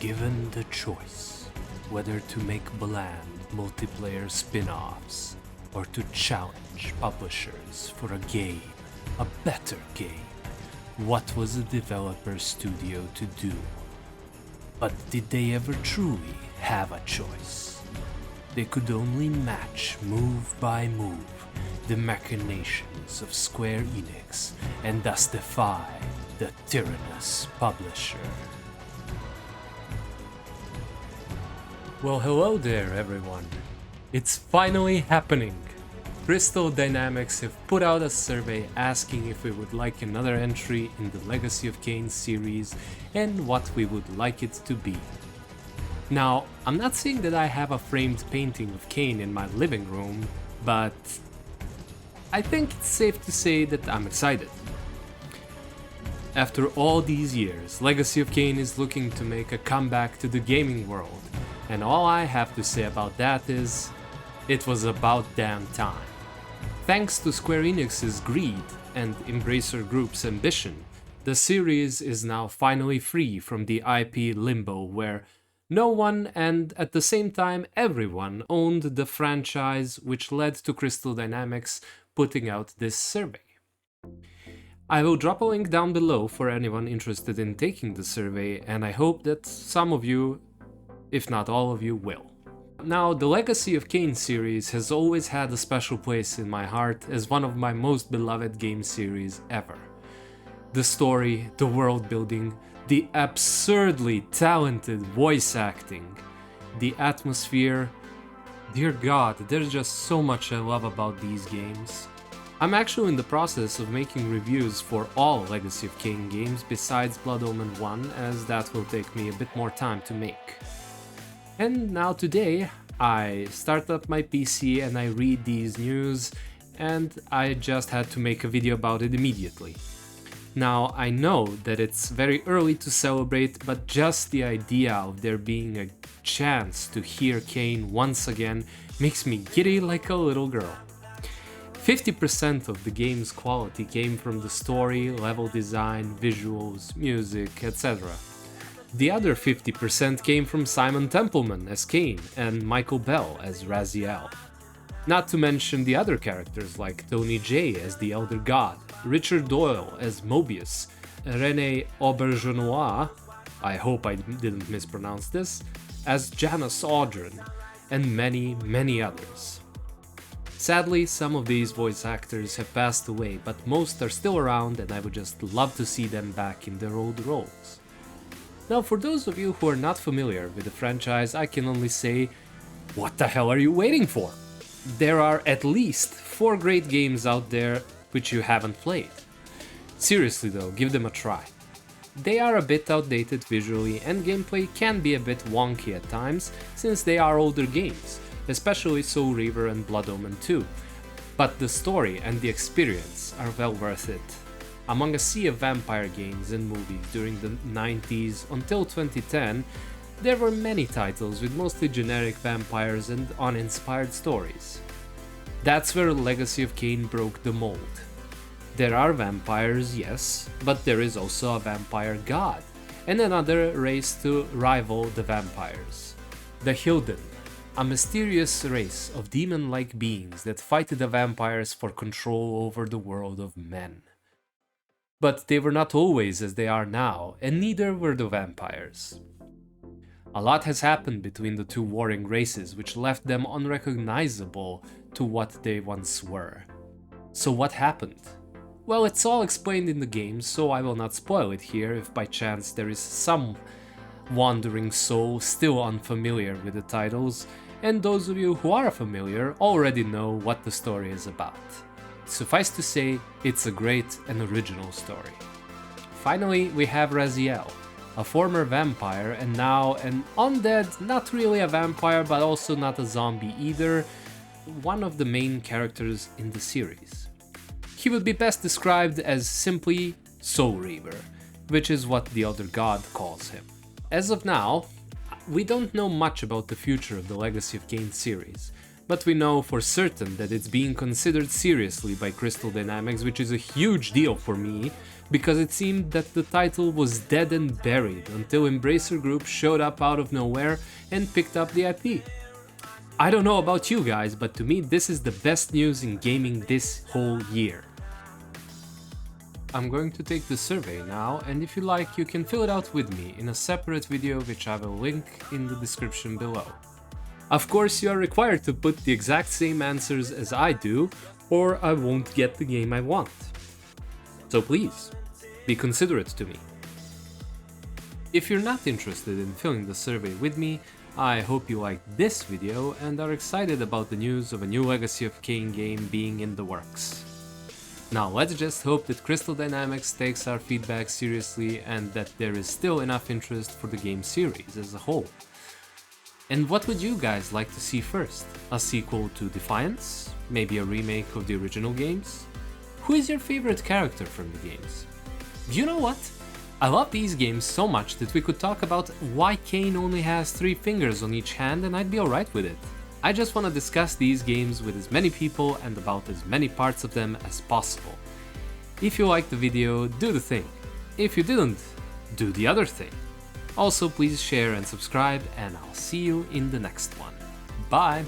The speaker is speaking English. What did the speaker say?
Given the choice whether to make bland multiplayer spin-offs or to challenge publishers for a game, a better game, what was the developer studio to do? But did they ever truly have a choice? They could only match move by move the machinations of Square Enix and thus defy the tyrannous publisher. Well, hello there everyone. It's finally happening. Crystal Dynamics have put out a survey asking if we would like another entry in the Legacy of Kain series and what we would like it to be. Now, I'm not saying that I have a framed painting of Kain in my living room, but I think it's safe to say that I'm excited. After all these years, Legacy of Kain is looking to make a comeback to the gaming world, and all I have to say about that is, it was about damn time. Thanks to Square Enix's greed and Embracer Group's ambition, the series is now finally free from the IP limbo where no one and at the same time everyone owned the franchise, which led to Crystal Dynamics putting out this survey. I will drop a link down below for anyone interested in taking the survey, and I hope that some of you, if not all of you, will. Now, the Legacy of Kain series has always had a special place in my heart as one of my most beloved game series ever. The story, the world building, the absurdly talented voice acting, the atmosphere. Dear God, there's just so much I love about these games. I'm actually in the process of making reviews for all Legacy of Kain games besides Blood Omen 1, as that will take me a bit more time to make. And now today, I start up my PC and I read these news, and I just had to make a video about it immediately. Now, I know that it's very early to celebrate, but just the idea of there being a chance to hear Kain once again makes me giddy like a little girl. 50% of the game's quality came from the story, level design, visuals, music, etc. The other 50% came from Simon Templeman as Kain and Michael Bell as Raziel. Not to mention the other characters like Tony J as the Elder God, Richard Doyle as Mobius, René Auberjonois, I hope I didn't mispronounce this, as Janus Audron, and many, many others. Sadly, some of these voice actors have passed away, but most are still around, and I would just love to see them back in their old roles. Now, for those of you who are not familiar with the franchise, I can only say, what the hell are you waiting for? There are at least 4 great games out there which you haven't played. Seriously though, give them a try. They are a bit outdated visually, and gameplay can be a bit wonky at times since they are older games, especially Soul Reaver and Blood Omen 2, but the story and the experience are well worth it. Among a sea of vampire games and movies during the 90s until 2010, there were many titles with mostly generic vampires and uninspired stories. That's where Legacy of Kain broke the mold. There are vampires, yes, but there is also a vampire god, and another race to rival the vampires. The Hilden, a mysterious race of demon-like beings that fight the vampires for control over the world of men. But they were not always as they are now, and neither were the vampires. A lot has happened between the two warring races, which left them unrecognizable to what they once were. So what happened? Well, it's all explained in the game, so I will not spoil it here if by chance there is some wandering soul still unfamiliar with the titles, and those of you who are familiar already know what the story is about. Suffice to say, it's a great and original story. Finally, we have Raziel, a former vampire and now an undead, not really a vampire but also not a zombie either, one of the main characters in the series. He would be best described as simply Soul Reaver, which is what the Elder God calls him. As of now, we don't know much about the future of the Legacy of Kain series, but we know for certain that it's being considered seriously by Crystal Dynamics, which is a huge deal for me, because it seemed that the title was dead and buried until Embracer Group showed up out of nowhere and picked up the IP. I don't know about you guys, but to me this is the best news in gaming this whole year. I'm going to take the survey now, and if you like, you can fill it out with me in a separate video which I will link in the description below. Of course, you are required to put the exact same answers as I do, or I won't get the game I want. So please, be considerate to me. If you're not interested in filling the survey with me, I hope you liked this video and are excited about the news of a new Legacy of Kain game being in the works. Now let's just hope that Crystal Dynamics takes our feedback seriously and that there is still enough interest for the game series as a whole. And what would you guys like to see first? A sequel to Defiance? Maybe a remake of the original games? Who is your favorite character from the games? You know what? I love these games so much that we could talk about why Kain only has 3 fingers on each hand and I'd be alright with it. I just want to discuss these games with as many people and about as many parts of them as possible. If you liked the video, do the thing. If you didn't, do the other thing. Also, please share and subscribe, and I'll see you in the next one. Bye!